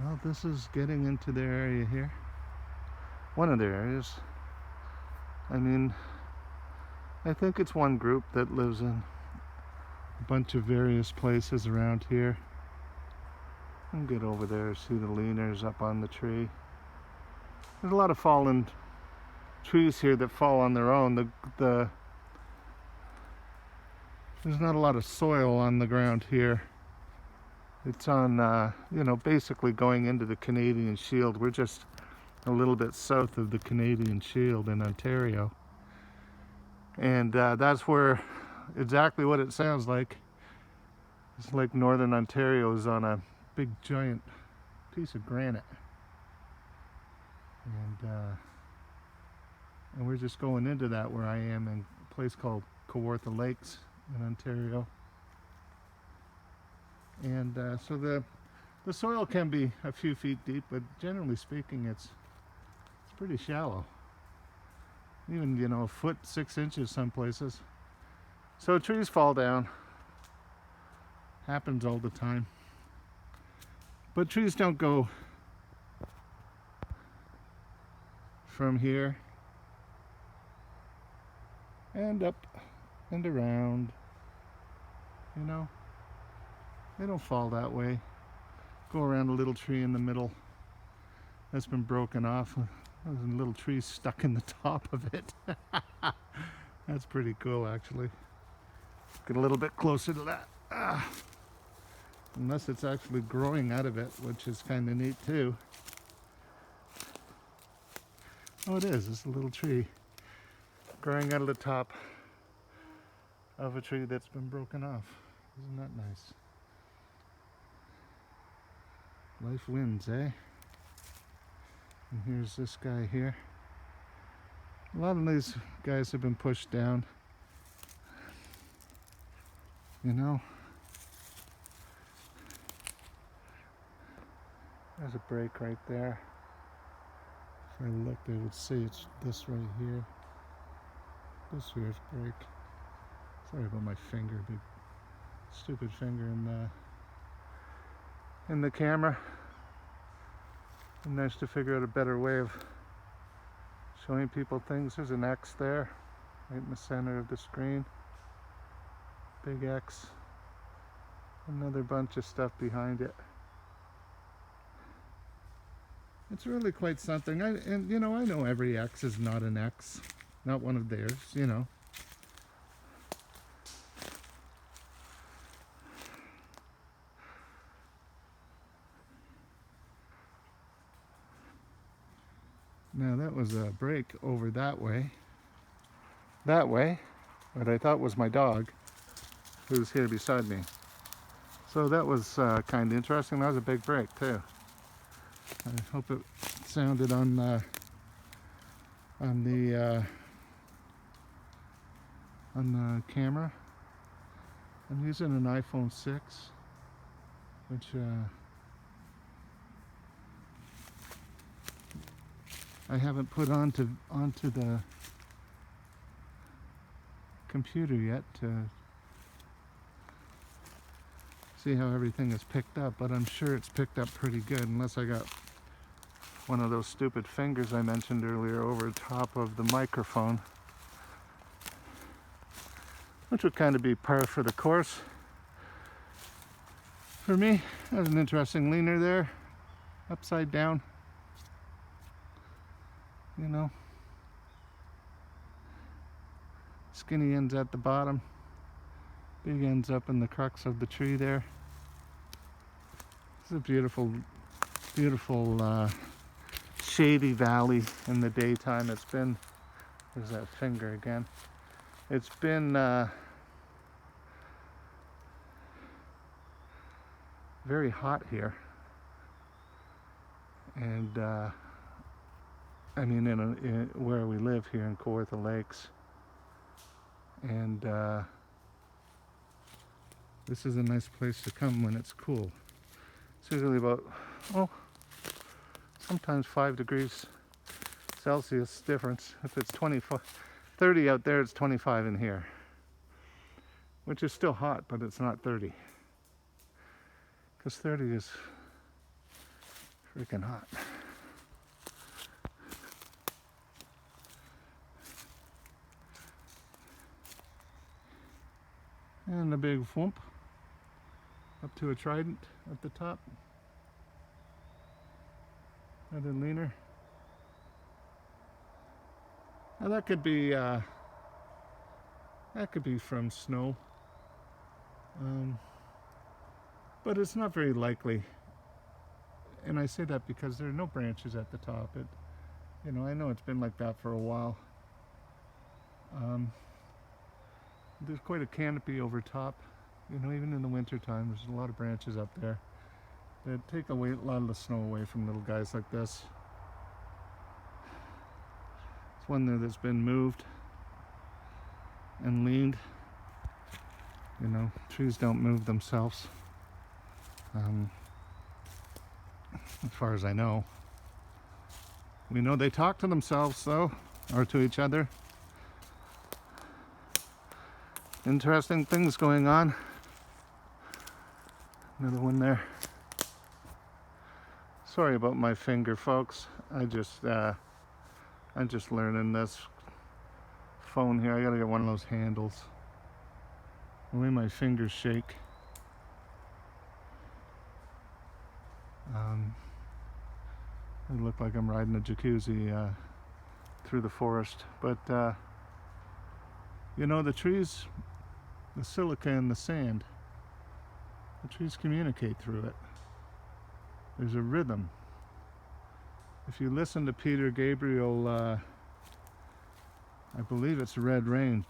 Well, this is getting into their area here. One of their areas. I mean, I think it's one group that lives in a bunch of various places around here. I'll get over there, see the leaners up on the tree. There's a lot of fallen trees here that fall on their own. There's not a lot of soil on the ground here. It's on, basically going into the Canadian Shield. We're just a little bit south of the Canadian Shield in Ontario. And that's where exactly what it sounds like. It's like northern Ontario is on a big giant piece of granite. And we're just going into that where I am in a place called Kawartha Lakes in Ontario. And so the soil can be a few feet deep, but generally speaking, it's pretty shallow. Even, a foot, 6 inches some places. So trees fall down. Happens all the time. But trees don't go from here and up and around, They don't fall that way. Go around a little tree in the middle that's been broken off. There's a little tree stuck in the top of it. That's pretty cool, actually. Get a little bit closer to that. Unless it's actually growing out of it, which is kind of neat too. Oh, it is. It's a little tree growing out of the top of a tree that's been broken off. Isn't that nice? Life wins, eh? And here's this guy here. A lot of these guys have been pushed down. There's a break right there. If I looked, I would see it's this right here. This here's break. Sorry about my finger, big stupid finger in the camera. And nice to figure out a better way of showing people things. There's an X there, right in the center of the screen. Big X. Another bunch of stuff behind it. It's really quite something. I know every X is not an X, not one of theirs, Now that was a break over that way, what I thought was my dog, who's here beside me. So that was kind of interesting. That was a big break too. I hope it sounded on the camera. I'm using an iPhone 6, which I haven't put onto the computer yet to see how everything is picked up, but I'm sure it's picked up pretty good, unless I got one of those stupid fingers I mentioned earlier over top of the microphone, which would kind of be par for the course for me. There's an interesting leaner there, upside down, skinny ends at the bottom, big ends up in the crux of the tree there. It's a beautiful shady valley in the daytime. There's that finger again. It's been very hot here, and where we live here in Kawartha Lakes, and this is a nice place to come when it's cool. It's usually about, sometimes 5 degrees Celsius difference. If it's 30 out there, it's 25 in here, which is still hot, but it's not 30, because 30 is Freaking hot. And a big whoomp up to a trident at the top. Another leaner. Now that could be from snow, but it's not very likely. And I say that because there are no branches at the top. I know it's been like that for a while. There's quite a canopy over top. Even in the winter time, there's a lot of branches up there that take away a lot of the snow away from little guys like this. There's one there that's been moved and leaned. Trees don't move themselves, as far as I know. We know they talk to themselves, though, or to each other. Interesting things going on. Another one there. Sorry about my finger, folks. I'm just learning this phone here. I gotta get one of those handles. The way my fingers shake. It looked like I'm riding a jacuzzi through the forest, but the trees, the silica and the sand, the trees communicate through it. There's a rhythm. If you listen to Peter Gabriel, I believe it's Red Rain.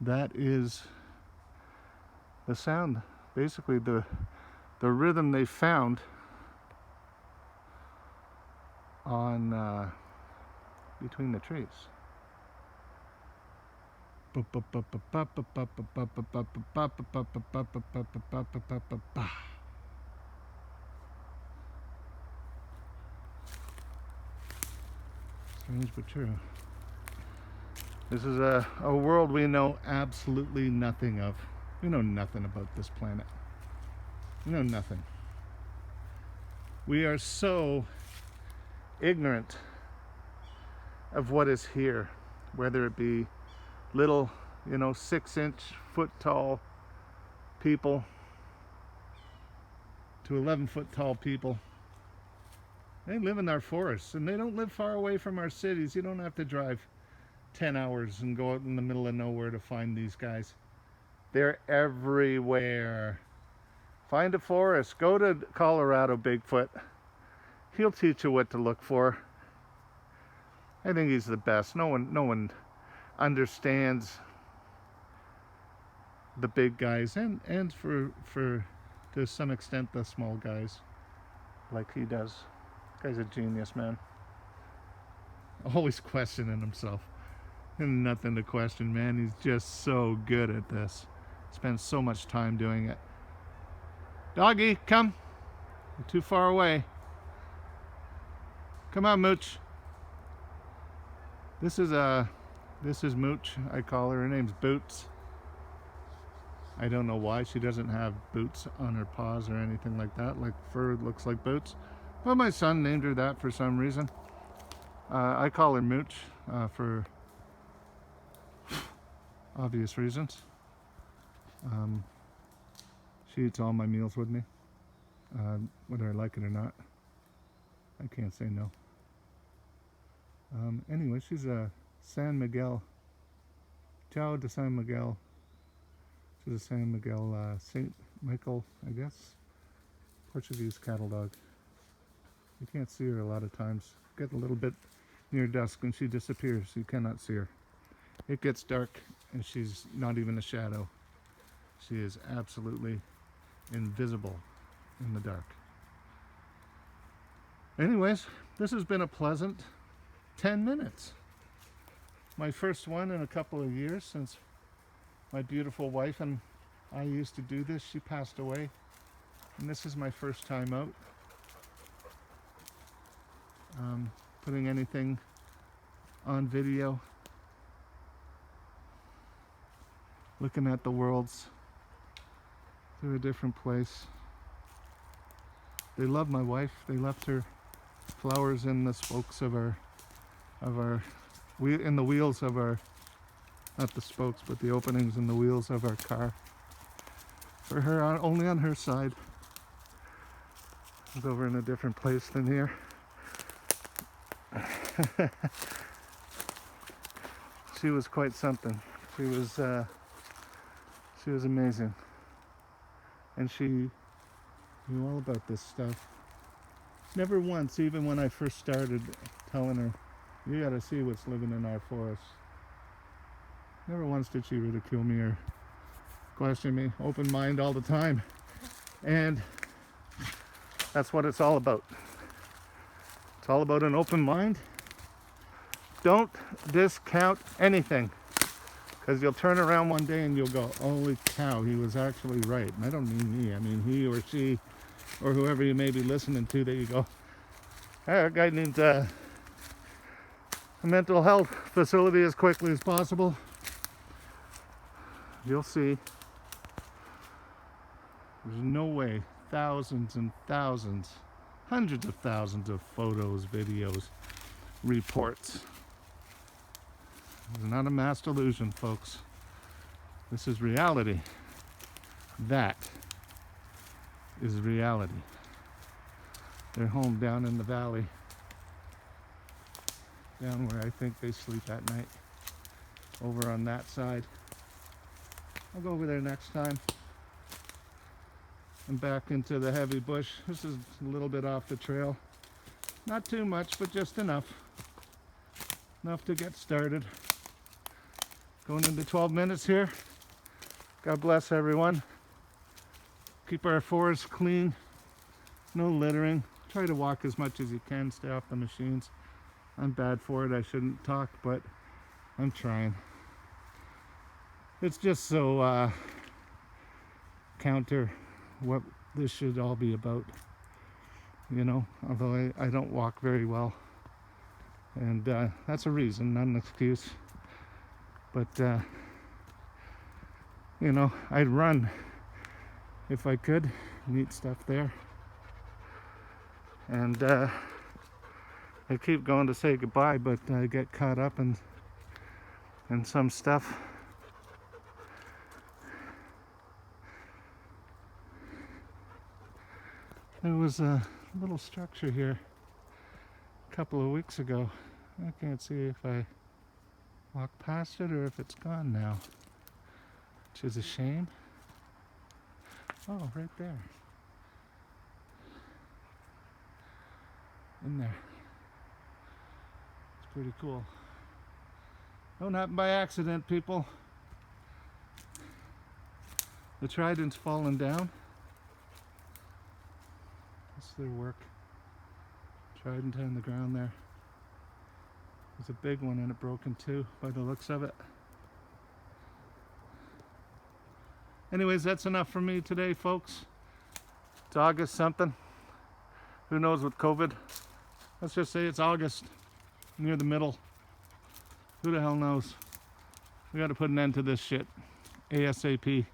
That is the sound, basically the rhythm they found on between the trees. Strange but true. This is a world we know absolutely nothing of. We know nothing about this planet. We know nothing. We are so ignorant of what is here, whether it be little, 6-inch, foot tall people to 11-foot tall people. They live in our forests, and they don't live far away from our cities. You don't have to drive 10 hours and go out in the middle of nowhere to find these guys. They're everywhere. Find a forest. Go to Colorado Bigfoot. He'll teach you what to look for. I think he's the best. No one understands the big guys, and for to some extent the small guys like he does. Guy's a genius, man. Always questioning himself. And nothing to question, man. He's just so good at this. Spends so much time doing it. Doggy, come. You're too far away. Come on, Mooch. This is Mooch, I call her. Her name's Boots. I don't know why she doesn't have boots on her paws or anything like that. Like fur looks like boots. But my son named her that for some reason. I call her Mooch for obvious reasons. She eats all my meals with me, whether I like it or not. I can't say no. Anyway, she's a San Miguel, Chao de San Miguel. She's a San Miguel, St. Michael, I guess, Portuguese cattle dog. You can't see her a lot of times. Get a little bit near dusk and she disappears. You cannot see her. It gets dark and she's not even a shadow. She is absolutely invisible in the dark. Anyways, this has been a pleasant 10 minutes. My first one in a couple of years since my beautiful wife and I used to do this. She passed away, and this is my first time out putting anything on video, looking at the world's to a different place. They love my wife. They left her flowers in the spokes of our in the wheels of our, not the spokes, but the openings in the wheels of our car. For her, only on her side. It's over in a different place than here. She was quite something. She was amazing, and she knew all about this stuff. Never once, even when I first started telling her, you gotta see what's living in our forests. Never once did she ridicule me or question me. Open mind all the time. And that's what it's all about. It's all about an open mind. Don't discount anything, because you'll turn around one day and you'll go, holy cow, he was actually right. And I don't mean me, I mean he or she or whoever you may be listening to, that you go, hey, that guy needs a mental health facility as quickly as possible. You'll see. There's no way. Thousands and thousands, hundreds of thousands of photos, videos, reports. It's not a mass delusion, folks. This is reality. That is reality. They're home down in the valley, down where I think they sleep at night, over on that side. I'll go over there next time. And back into the heavy bush. This is a little bit off the trail. Not too much, but just enough. Enough to get started. Going into 12 minutes here. God bless everyone. Keep our forests clean. No littering. Try to walk as much as you can. Stay off the machines. I'm bad for it. I shouldn't talk, but I'm trying. It's just so counter what this should all be about, you know, although I don't walk very well, and that's a reason, not an excuse, but you know, I'd run if I could. Neat stuff there, and I keep going to say goodbye, but I get caught up in some stuff. There was a little structure here a couple of weeks ago. I can't see if I walk past it or if it's gone now, which is a shame. Oh, right there. In there. It's pretty cool. Don't happen by accident, people. The trident's fallen down. That's their work. Trident on the ground there. There's a big one and it broke in two by the looks of it. Anyways, that's enough for me today, folks. It's August something. Who knows with COVID? Let's just say it's August, near the middle. Who the hell knows? We got to put an end to this shit ASAP.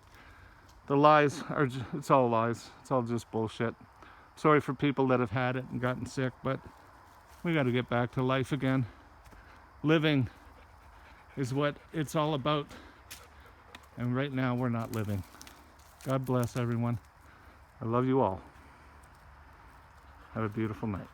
The lies are it's all lies. It's all just bullshit. Sorry for people that have had it and gotten sick, but we got to get back to life again. Living is what it's all about. And right now we're not living. God bless everyone. I love you all. Have a beautiful night.